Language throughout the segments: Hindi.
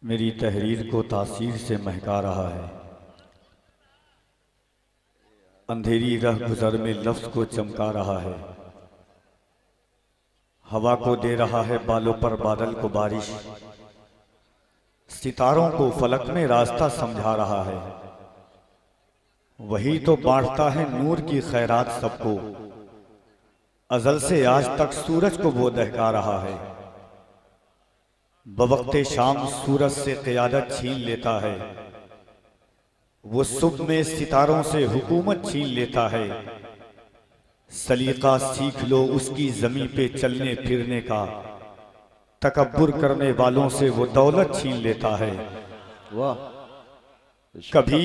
मेरी तहरीर को तासीर से महका रहा है। अंधेरी रह गुजर में लफ्ज को चमका रहा है। हवा को दे रहा है बालों पर बादल को बारिश, सितारों को फलक में रास्ता समझा रहा है। वही तो बांटता है नूर की खैरात सबको, अजल से आज तक सूरज को वो दहका रहा है। बवक्ते शाम सूरज से क़यादत छीन लेता है, वो सुबह में सितारों से हुकूमत छीन लेता है। सलीका सीख लो उसकी ज़मीं पे चलने फिरने का, तकब्बुर करने वालों से वो दौलत छीन लेता है। वाह। कभी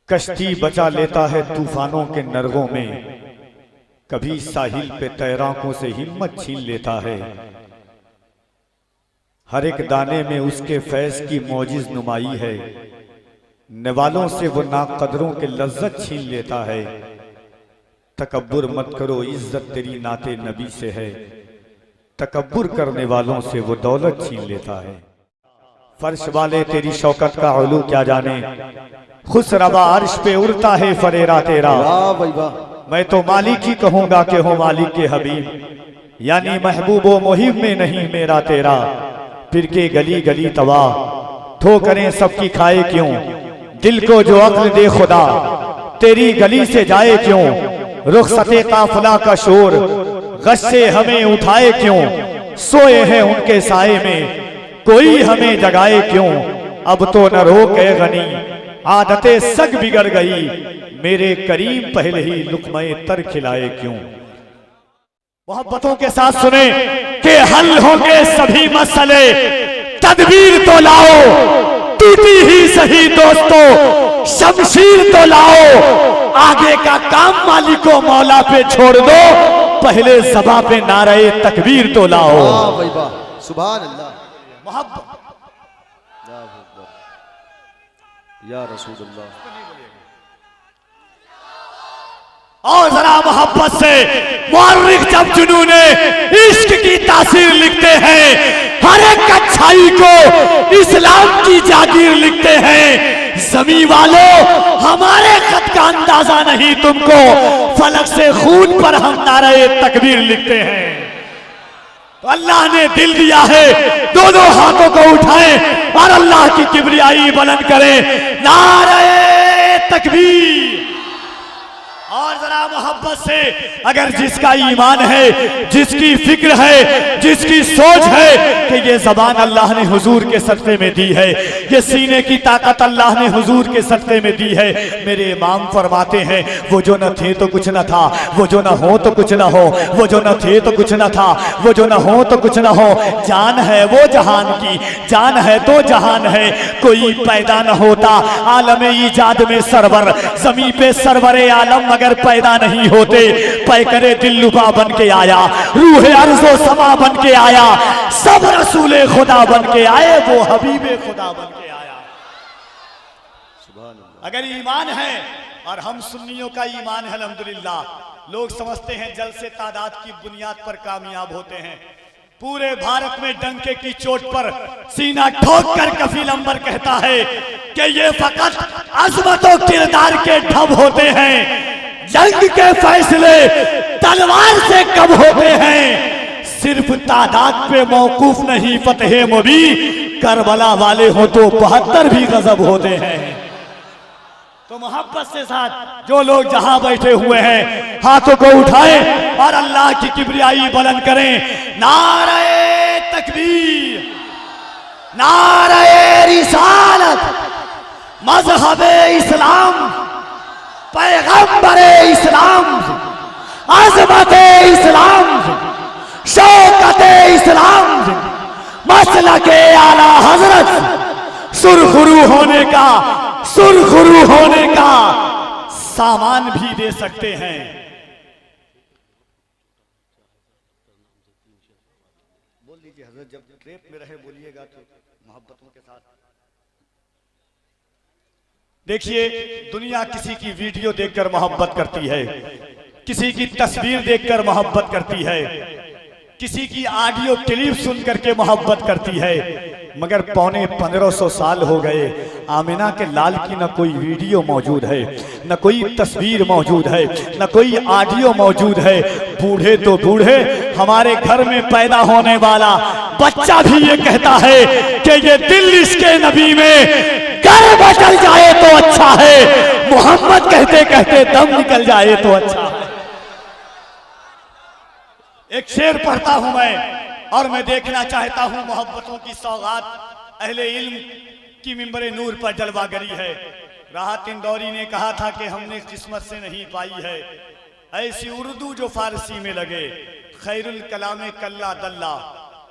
कश्ती बचा लेता है तूफानों के नरगों में, कभी साहिल पे तैराकों से हिम्मत छीन लेता है। हर एक दाने में उसके फैज़ की मौजिज़ नुमाई है, निवालों से वो नाकदरों के लज्जत छीन लेता है। तकब्बुर मत करो इज्जत तेरी नाते नबी से है, तकब्बुर करने वालों से वो दौलत छीन लेता है। फर्श वाले तेरी शौकत का उलू क्या जाने, खुसरवा अर्श पे उड़ता है फरेरा तेरा। वाह भाई वाह। मैं तो मालिक ही कहूंगा कि हो मालिक के हबीब, यानी महबूबो मुहिब में नहीं मेरा तेरा। फिर के गली गली तवा ठोकरें सबकी खाए क्यों, दिल को जो अक्ल दे खुदा तेरी गली से जाए क्यों। रुखसते काफिला का शोर गश्से हमें उठाए क्यों, सोए हैं उनके साए में कोई हमें जगाए क्यों। अब तो न रोके गनी आदतें सग बिगड़ गई, मेरे करीम पहले ही लुक़्मे तर खिलाए क्यों। मोहब्बतों के साथ सुने कि हल होंगे सभी मसले, तदबीर तो लाओ टूटी ही सही दोस्तों, शमशीर तो लाओ। आगे का काम मालिको मौला पे छोड़ दो, पहले ज़बा पे नारे तकबीर तो लाओ। वाह भाई वाह। सुभान अल्लाह। मोहब्बत या रसूल अल्लाह। और जरा मोहब्बत से मुअर्रिख जब जुनूने इश्क की तासीर लिखते हैं, हर एक अच्छाई को इस्लाम की जागीर लिखते हैं। ज़मीं वालों हमारे खत का अंदाजा नहीं तुमको, फलक से खून पर हम नारे तकबीर लिखते हैं। तो अल्लाह ने दिल दिया है, दोनों हाथों को उठाएं और अल्लाह की किबरियाई बुलंद करें, नारे तकबीर। और जरा मोहब्बत से अगर जिसका ईमान है, जिसकी फिक्र है, जिसकी सोच है कि ये ज़बान अल्लाह ने हुजूर के सदक़े में दी है, ये सीने की ताकत अल्लाह ने हुजूर के सदक़े में दी है। मेरे इमाम फरमाते हैं, वो जो न थे तो कुछ न था, वो जो न हो तो कुछ न हो, वो जो न थे तो कुछ न था, वो जो न हो तो कुछ न हो। जान है वो जहान की, जान है तो जहान है, कोई पैदा न होता आलम ईजाद में सरवर, ज़मीं पे सरवरे आलम मगर पैदा नहीं होते। पैकरे दिलरुबा बन के आया, रूह अर्ज़ो समा बन के आया, सब रसूले खुदा बन के आए, वो हबीबे खुदा बन के आया। सुभान अल्लाह। अगर ईमान है, और हम सुन्नियों का ईमान है अल्हम्दुलिल्लाह। लोग समझते हैं जल से तादाद की बुनियाद पर कामयाब होते हैं। पूरे भारत में डंके की चोट पर सीना ठोक कर कफील अंबर कहता है कि ये फकत अज़मतों किरदार के ढब होते हैं। जंग के फैसले तलवार से कब होते हैं, सिर्फ तादाद पे मौकूफ नहीं फतेह मुबीन, करबला वाले हो तो 72 भी गजब होते हैं। तो मोहब्बत से साथ जो लोग जहां बैठे हुए हैं, हाथों को उठाएं और अल्लाह की किबरियाई बुलंद करें, नारे तकबीर, नारे रिसालत, मज़हबे इस्लाम, पैगंबरे इस्लाम, अज़मते इस्लाम, शौकते इस्लाम, मसलके आला हजरत, सुरखरू होने का, सुरखरू होने का सामान भी दे सकते हैं। बोल लीजिए हजरत, जब ट्रेप में रहे बोलिएगा तो मोहब्बतों के साथ। देखिए, दुनिया किसी की वीडियो देखकर मोहब्बत करती है, किसी की तस्वीर देखकर मोहब्बत करती है, किसी की ऑडियो क्लिप सुन करके मोहब्बत करती है। मगर पौने 1500 साल हो गए, आमिना के लाल की न कोई वीडियो मौजूद है, न कोई तस्वीर मौजूद है, न कोई ऑडियो मौजूद है। बूढ़े तो बूढ़े, हमारे घर में पैदा होने वाला बच्चा भी ये कहता है कि ये दिल इसके नबी में गर बदल जाए तो अच्छा है, मोहम्मद कहते कहते दम निकल जाए तो अच्छा है। एक शेर पढ़ता हूं मैं, और मैं देखना चाहता हूं मोहब्बतों की सौगात अहले इल्म की मिंबरे नूर पर जलवागरी है। राहत इंदौरी ने कहा था कि हमने किस्मत से नहीं पाई है ऐसी उर्दू जो फारसी में लगे, खैरुल कलामे कल्ला दल्ला।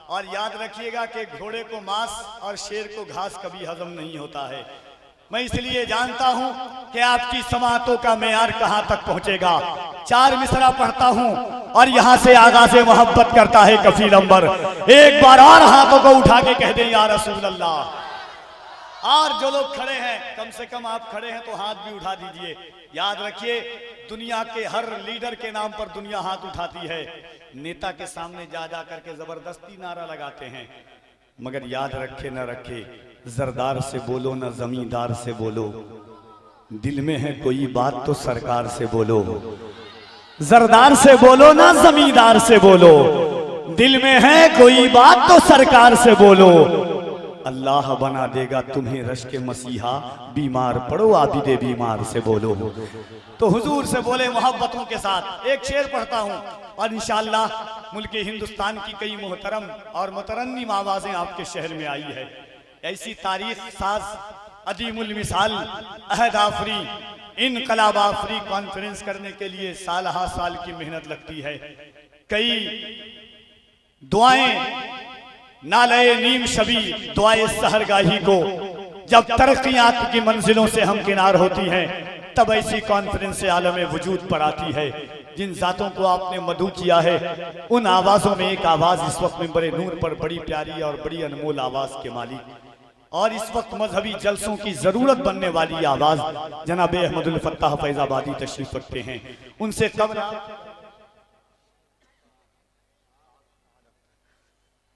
और याद रखिएगा कि घोड़े को मांस और शेर को घास कभी हजम नहीं होता है। मैं इसलिए जानता हूं कि आपकी समातों का मेयार कहां तक पहुंचेगा। 4 मिसरा पढ़ता हूं और यहां से आगाज़े मोहब्बत करता है कफील अंबर। एक बार और हाथों को उठा के कह दें या रसूल अल्लाह। और जो लोग खड़े हैं, कम से कम आप खड़े हैं तो हाथ भी उठा दीजिए। याद रखिए, दुनिया के हर लीडर के नाम पर दुनिया हाथ उठाती है, नेता के सामने जा जा करके जबरदस्ती नारा लगाते हैं। मगर याद रखे न रखे, जरदार से बोलो न जमींदार से बोलो, दिल में है कोई बात तो सरकार से बोलो। जरदार से बोलो ना जमींदार से बोलो, दिल में है कोई बात तो सरकार से बोलो। अल्लाह बना देगा तुम्हें रश के मसीहा, बीमार पड़ो आबिदे बीमार से बोलो। तो हुजूर से बोले मोहब्बतों के साथ। एक शेर पढ़ता हूं और इंशाअल्लाह मुल्क हिंदुस्तान की कई मोहतरम और मुतरन्निम आवाजें आपके शहर में आई है। ऐसी तारीख साज अदीमुल मिसाल अहद आफरी इनकलाब आफरी कॉन्फ्रेंस करने के लिए साल हा साल की मेहनत लगती है। कई दुआएं नाले नीम शबी दुआए सहरगाही को, जब तरक्कियात की मंजिलों से हम किनार होती हैं, तब ऐसी कॉन्फ्रेंस आलम वजूद पर आती है। जिन जातों को आपने मधु किया है, उन आवाज़ों में एक आवाज़ इस वक्त मिंबरे नूर पर बड़ी प्यारी और बड़ी अनमोल आवाज़ के मालिक, और इस वक्त मजहबी जलसों की ज़रूरत बनने वाली आवाज़ जनाब अहमदुल फत्ताह फैज़ाबादी तशरीफ रखते हैं। उनसे कब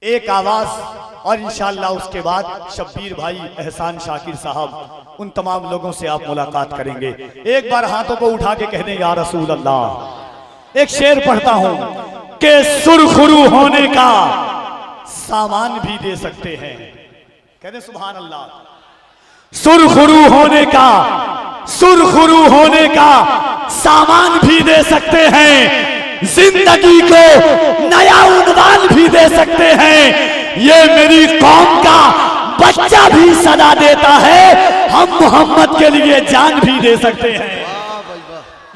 एक आवाज, और इंशाअल्लाह उसके बाद शब्बीर भाई, एहसान शाकिर साहब, उन तमाम लोगों से आप मुलाकात करेंगे। एक बार हाथों को उठा के कह दें या रसूल अल्लाह। एक शेर पढ़ता हूं कि सुरखरू होने का सामान भी दे सकते हैं। कह दें सुभान अल्लाह। सुरखरू होने का सामान भी दे सकते हैं, जिंदगी को नया उन्वान भी दे सकते हैं। ये मेरी कौम का बच्चा भी सदा देता है, हम मोहम्मद के लिए जान भी दे सकते हैं।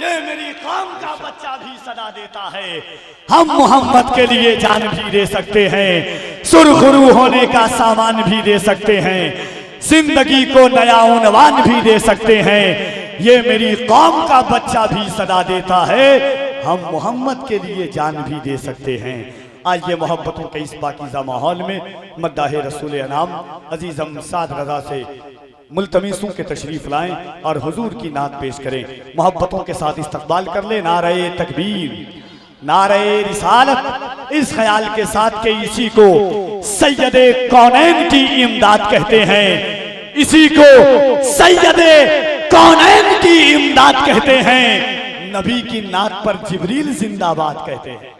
ये मेरी कौम का बच्चा भी सदा देता है, हम मोहम्मद के लिए जान भी दे सकते हैं। सुरखरू होने का सामान भी दे सकते हैं, जिंदगी को नया उन्वान भी दे सकते हैं। ये मेरी कौम का बच्चा भी सदा देता है, हम मोहम्मद के लिए जान भी दे सकते हैं। आइए मोहब्बतों के इस पाकीज़ा माहौल में मद्दाहे रसूल अनाम अजीज़म साद रज़ा से मुल्तमिसूं के तशरीफ लाएं और हुजूर की नात पेश करें। मोहब्बतों के साथ इस्तकबाल कर ले नारे तकबीर, नारे रिसालत, इस ख्याल के साथ के इसी को सैयदे कौनैन की इमदाद कहते हैं, इसी को सैयदे कौनैन की इमदाद कहते हैं। नबी की नात पर जिब्रील जिंदाबाद कहते हैं।